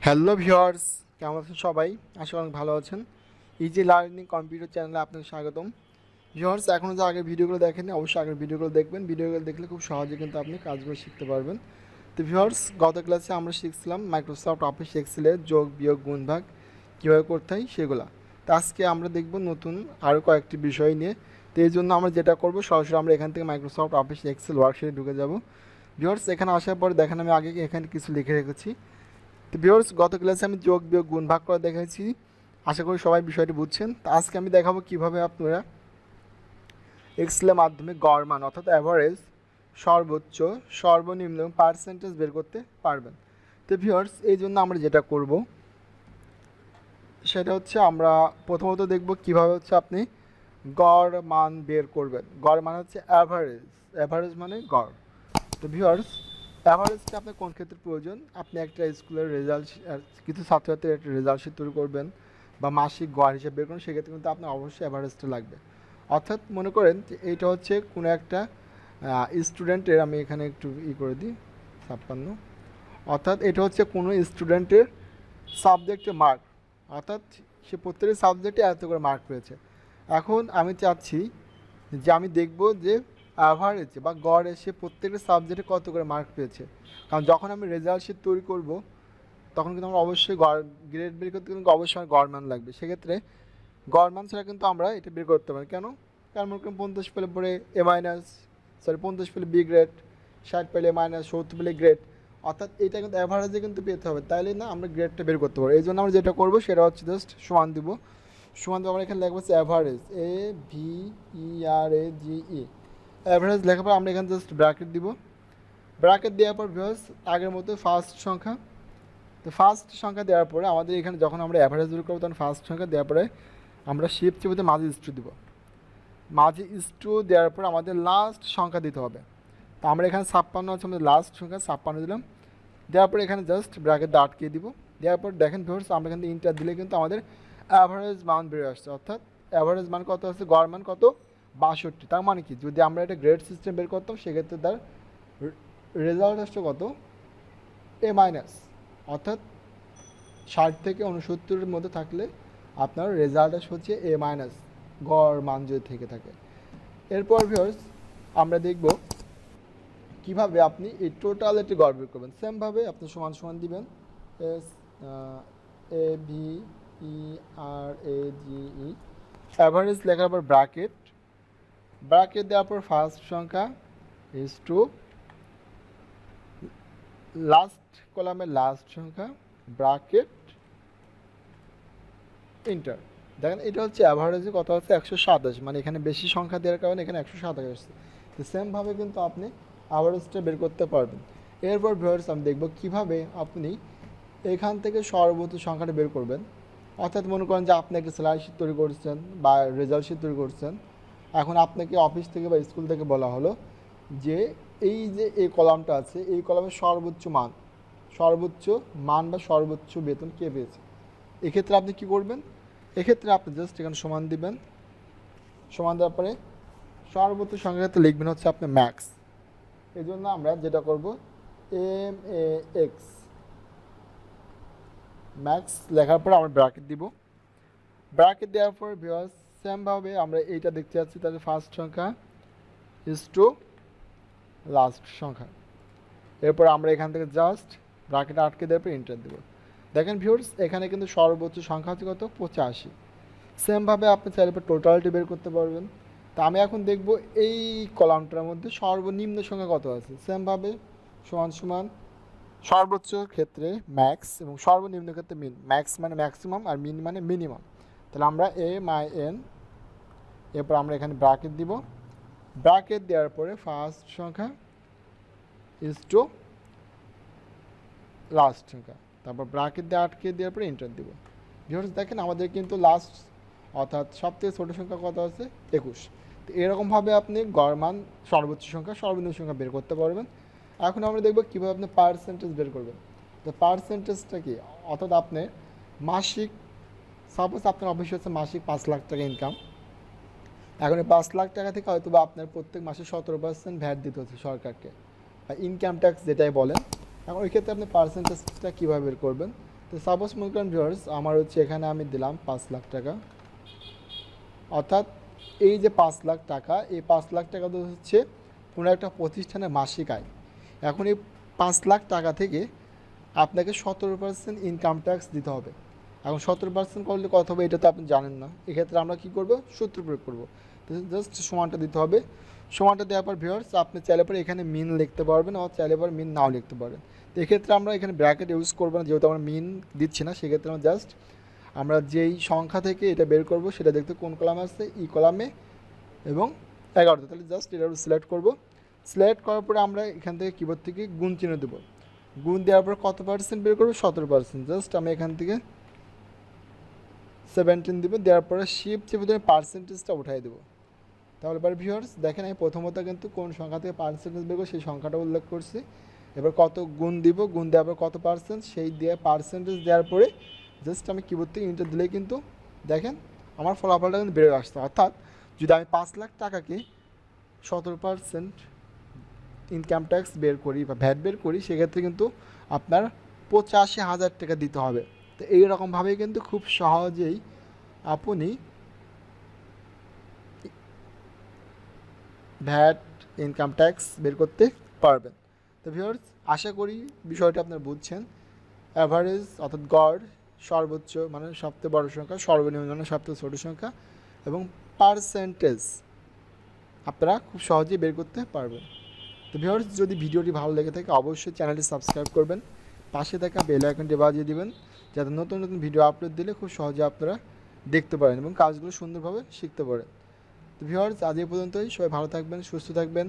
Hello viewers, কেমন আছেন সবাই? আশা করি অনেক ভালো আছেন। ইজি লার্নিং কম্পিউটার চ্যানেলে আপনাকে স্বাগতম। ভিউয়ার্স, এখনও যে আগের ভিডিওগুলো দেখেননি অবশ্যই আগের ভিডিওগুলো দেখবেন। ভিডিওগুলো দেখলে খুব সহজে কিন্তু আপনি কাজগুলো শিখতে পারবেন। তো ভিউয়ার্স, গত ক্লাসে আমরা শিখছিলাম মাইক্রোসফট অফিস এক্সেলের যোগ বিয়োগ গুণভাগ কীভাবে করতে হয় সেগুলো। তো আজকে আমরা দেখব নতুন আরও কয়েকটি বিষয় নিয়ে। তো এই জন্য আমরা যেটা করব, সরাসরি আমরা এখান থেকে মাইক্রোসফট অফিস এক্সেল ওয়ার্কশিটে ঢুকে যাব। ভিউয়ার্স, এখানে আসার পরে দেখেন আমি আগে এখানে কিছু লিখে রেখেছি। তো ভিউয়ার্স, গত ক্লাসে আমি যোগ বিয়োগ গুণ ভাগ করে দেখাইছি। আশা করি সবাই বিষয়টি বুঝছেন। তো আজকে আমি দেখাবো কিভাবে আপনারা এক্সেলের মাধ্যমে গড় মান অর্থাৎ অ্যাভারেজ, সর্বোচ্চ, সর্বনিম্ন পার্সেন্টেজ বের করতে পারবেন। তো ভিউয়ার্স, এই জন্য আমরা যেটা করব সেটা হচ্ছে আমরা প্রথমত দেখব কিভাবে হচ্ছে আপনি গড় মান বের করবেন। গড় মান হচ্ছে অ্যাভারেজ, অ্যাভারেজ মানে গড়। তো ভিউয়ার্স, অ্যাভারেজটা আপনার কোন ক্ষেত্রে প্রয়োজন? আপনি একটা স্কুলের রেজাল্ট, কিছু ছাত্রছাত্রীর একটা রেজাল্ট শিট তৈরি করবেন বা মাসিক গড় হিসেবে বের করুন, সেক্ষেত্রে কিন্তু আপনার অবশ্যই অ্যাভারেজটা লাগবে। অর্থাৎ মনে করেন যে এইটা হচ্ছে কোনো একটা স্টুডেন্টের, আমি এখানে একটু করে দিই 56, অর্থাৎ এটা হচ্ছে কোনো স্টুডেন্টের সাবজেক্টের মার্ক, অর্থাৎ সে প্রত্যেকটি সাবজেক্টে এত করে মার্ক পেয়েছে। এখন আমি চাচ্ছি যে আমি দেখব যে অ্যাভারেজে বা গড়ে সে প্রত্যেকটা সাবজেক্টে কত করে মার্ক পেয়েছে। কারণ যখন আমি রেজাল্ট শিট তৈরি করব তখন কিন্তু আমরা অবশ্যই গড় গ্রেড বের করতে কিন্তু অবশ্যই আমার গড় মান লাগবে। সেক্ষেত্রে গড় মান ছাড়া কিন্তু আমরা এটা বের করতে পারি। কেন? কারণ মনে করেন 50 পেলে পরে এ মাইনাস, 50 পেলে বি গ্রেড, 60 পেলে এ মাইনাস, 70 পেলে গ্রেড, অর্থাৎ এটা কিন্তু অ্যাভারেজে কিন্তু পেতে হবে, তাইলে না আমরা গ্রেডটা বের করতে পারবো। এই জন্য আমরা যেটা করবো সেটা হচ্ছে জাস্ট সমান দিব। সমান দিব, আমরা এখানে লিখবো হচ্ছে অ্যাভারেজ, AVERAGE। অ্যাভারেজ লেখার পর আমরা এখানে জাস্ট ব্র্যাকেট দিব। ব্র্যাকেট দেওয়ার পর ভিউয়ার্স আগের মতো ফার্স্ট সংখ্যা। তো ফার্স্ট সংখ্যা দেওয়ার পরে আমাদের এখানে যখন আমরা অ্যাভারেজ বের করবো তখন ফার্স্ট সংখ্যা দেওয়ার পরে আমরা শিফট চিপতে মাঝে ইস্টু দিব। মাঝে ইস্টু দেওয়ার পর আমাদের লাস্ট সংখ্যা দিতে হবে। তো আমরা এখানে 56 আছে, আমাদের লাস্ট সংখ্যা 56 দিলাম। দেওয়ার পরে এখানে জাস্ট ব্র্যাকেটটা আটকে দিব। দেওয়ার পর দেখেন ভিউয়ার্স, আমরা এখানে ইন্টার দিলে কিন্তু আমাদের অ্যাভারেজ মান বেরিয়ে আসছে। অর্থাৎ অ্যাভারেজ মান কত আছে? গড় মান কত? 62। তার মানে কি, যদি আমরা এটা গ্রেড সিস্টেম বের করতাম সেক্ষেত্রে তার রেজাল্ট আসছে কত? এ মাইনাস। অর্থাৎ 60 থেকে 69-এর মধ্যে থাকলে আপনার রেজাল্ট আসে হচ্ছে এ মাইনাস, গড় মান যদি থেকে থাকে। এরপর ভিউয়ার্স আমরা দেখব কিভাবে আপনি এই টোটাল একটি গড় বের করবেন। সেমভাবে আপনি সমান সমান দিবেন, AVERAGE, অ্যাভারেজ লেখার পর ব্র্যাকেট, ব্র্যাকেট দেওয়ার পর ফার্স্ট সংখ্যা ইজ টু লাস্ট কলামের লাস্ট সংখ্যা, ব্র্যাকেট, ইন্টার। দেখেন এটা হচ্ছে অ্যাভারেজে কত হচ্ছে? 127। মানে এখানে বেশি সংখ্যা দেওয়ার কারণে এখানে 127 আসছে। তো সেমভাবে কিন্তু আপনি অ্যাভারেজটা বের করতে পারবেন। এরপর ভিউয়ার্স আমি দেখব কীভাবে আপনি এখান থেকে সর্বোচ্চ সংখ্যাটা বের করবেন। অর্থাৎ মনে করেন যে আপনি একটা স্যালারি শিট তৈরি করছেন বা রেজাল্ট শিট তৈরি করছেন। এখন আপনাকে অফিস থেকে বা স্কুল থেকে বলা হলো যে এই যে এই কলামটা আছে, এই কলামের সর্বোচ্চ মান, সর্বোচ্চ মান বা সর্বোচ্চ বেতন কে পেয়েছে। এক্ষেত্রে আপনি কি করবেন? এক্ষেত্রে আপনি জাস্ট এখানে সমান দিবেন। সমান দেওয়ার পরে সর্বোচ্চ সংখ্যাতে লিখবেন হচ্ছে আপনি ম্যাক্স। এই জন্য আমরা যেটা করব, MAX, ম্যাক্স লেখার পর আমরা ব্র্যাকেট দিব। ব্র্যাকেট দেওয়ার পর ভিউয়ার্স সেমভাবে আমরা এইটা দেখতে যাচ্ছি, তাহলে ফার্স্ট সংখ্যা ইজ টু লাস্ট সংখ্যা। এরপর আমরা এখান থেকে জাস্ট ব্র্যাকেট আটকে দেওয়ার পর এন্টার দেবো। দেখেন ভিউয়ার্স, এখানে কিন্তু সর্বোচ্চ সংখ্যা হচ্ছে কত? 85। সেমভাবে আপনি চাইলে টোটালটি বের করতে পারবেন। তা আমি এখন দেখব এই কলামটার মধ্যে সর্বনিম্ন সংখ্যা কত আছে। সেমভাবে সমান সমান সর্বোচ্চ ক্ষেত্রে ম্যাক্স এবং সর্বনিম্ন ক্ষেত্রে মিন। ম্যাক্স মানে ম্যাক্সিমাম আর মিন মানে মিনিমাম। তাহলে আমরা MIN, এরপর আমরা এখানে ব্র্যাকেট দিব। ব্র্যাকেট দেওয়ার পরে ফার্স্ট সংখ্যা ইজ টু লাস্ট সংখ্যা, তারপর ব্র্যাকেট দিয়ে আটকে দেওয়ার পরে এন্টার দিব। ভিউয়ার্স দেখেন আমাদের কিন্তু লাস্ট অর্থাৎ সবথেকে ছোটো সংখ্যা কত আছে? 21। তো এরকমভাবে আপনি গড় মান, সর্বোচ্চ সংখ্যা, সর্বনিম্ন সংখ্যা বের করতে পারবেন। এখন আমরা দেখব কীভাবে আপনি পার্সেন্টেজ বের করবেন। তো পার্সেন্টেজটা কি? অর্থাৎ আপনি মাসিক, সাপোজ আপনার অফিস হচ্ছে মাসিক 5 লাখ টাকা ইনকাম। এখন এই 5 লাখ টাকা থেকে হয়তো বা আপনার প্রত্যেক মাসে 17% ভ্যাট দিতে হচ্ছে সরকারকে, বা ইনকাম ট্যাক্স যেটাই বলেন। এখন ওই ক্ষেত্রে আপনি পার্সেন্টেজটা কীভাবে বের করবেন? তো তো সাপোজ মনে করেন ভিউয়ার্স আমার হচ্ছে এখানে আমি দিলাম 5 লাখ টাকা, অর্থাৎ এই যে 5 লাখ টাকা, এই 5 লাখ টাকা তো হচ্ছে কোনো একটা প্রতিষ্ঠানের মাসিক আয়। এখন এই 5 লাখ টাকা থেকে আপনাকে 17% ইনকাম ট্যাক্স দিতে হবে। এখন 17% করলে কত হবে এটা তো আপনি জানেন না। এক্ষেত্রে আমরা কী করব, সূত্র প্রয়োগ করবো। তো জাস্ট সমানটা দিতে হবে। সমানটা দেওয়ার পর ভিউয়ার্স আপনি চাইলে পরে এখানে মিন লিখতে পারবেন, আর চাইলে পরে মিন নাও লিখতে পারবেন। তো এক্ষেত্রে আমরা এখানে ব্র্যাকেট ইউজ করবো না, যেহেতু আমরা মিন দিচ্ছি না। সেক্ষেত্রে আমরা জাস্ট আমরা যেই সংখ্যা থেকে এটা বের করব সেটা দেখতে কোন কলামে আসছে, ই কলামে এবং 11তে। তাহলে জাস্ট এটা সিলেক্ট করব। সিলেক্ট করার পরে আমরা এখান থেকে কিবোর্ড থেকে গুণ চিহ্ন দেবো। গুণ দেওয়ার পর কত পার্সেন্ট বের করবো, 17%। জাস্ট আমি এখান থেকে 17 দেবো, দেওয়ার পরে শিফট চেপে ধরে পার্সেন্টেজটা উঠাই দেবো। তাহলে এবার ভিউয়ার্স দেখেন আমি প্রথমত কিন্তু কোন সংখ্যা থেকে পার্সেন্টেজ বের করবো সেই সংখ্যাটা উল্লেখ করছি। এবার কত গুণ দিব, গুণ দেওয়ার পর কত পার্সেন্ট সেই দিয়ে পার্সেন্টেজ দেওয়ার পরে জাস্ট আমি কিবোর্ড থেকে ইন্টার দিলেই কিন্তু দেখেন আমার ফলাফলটা কিন্তু বেড়ে আসছে। অর্থাৎ যদি আমি 5 লাখ টাকাকে 17% ইনকাম ট্যাক্স বের করি বা ভ্যাট বের করি, সেক্ষেত্রে কিন্তু আপনার 85,000 টাকা দিতে হবে। তো এইরকমভাবেই কিন্তু খুব সহজেই আপনি ভ্যাট ইনকাম ট্যাক্স বের করতে পারবেন। তো ভিউয়ার্স আশা করি বিষয়টা আপনারা বুঝছেন। অ্যাভারেজ অর্থাৎ গড়, সর্বোচ্চ মানে সবথেকে বড় সংখ্যা, সর্বনিম্ন মানে সবথেকে ছোটো সংখ্যা, এবং পার্সেন্টেজ আপনারা খুব সহজেই বের করতে পারবেন। তো ভিউয়ার্স যদি ভিডিওটি ভালো লেগে থাকে অবশ্যই চ্যানেলটি সাবস্ক্রাইব করবেন, পাশে থাকা বেল আইকনটি বাজিয়ে দিবেন, যাতে নতুন নতুন ভিডিও আপলোড দিলে খুব সহজে আপনারা দেখতে পারেন এবং কাজগুলো সুন্দরভাবে শিখতে পারেন। তো ভিউয়ার্স আজ এই পর্যন্তই। সবাই ভালো থাকবেন, সুস্থ থাকবেন।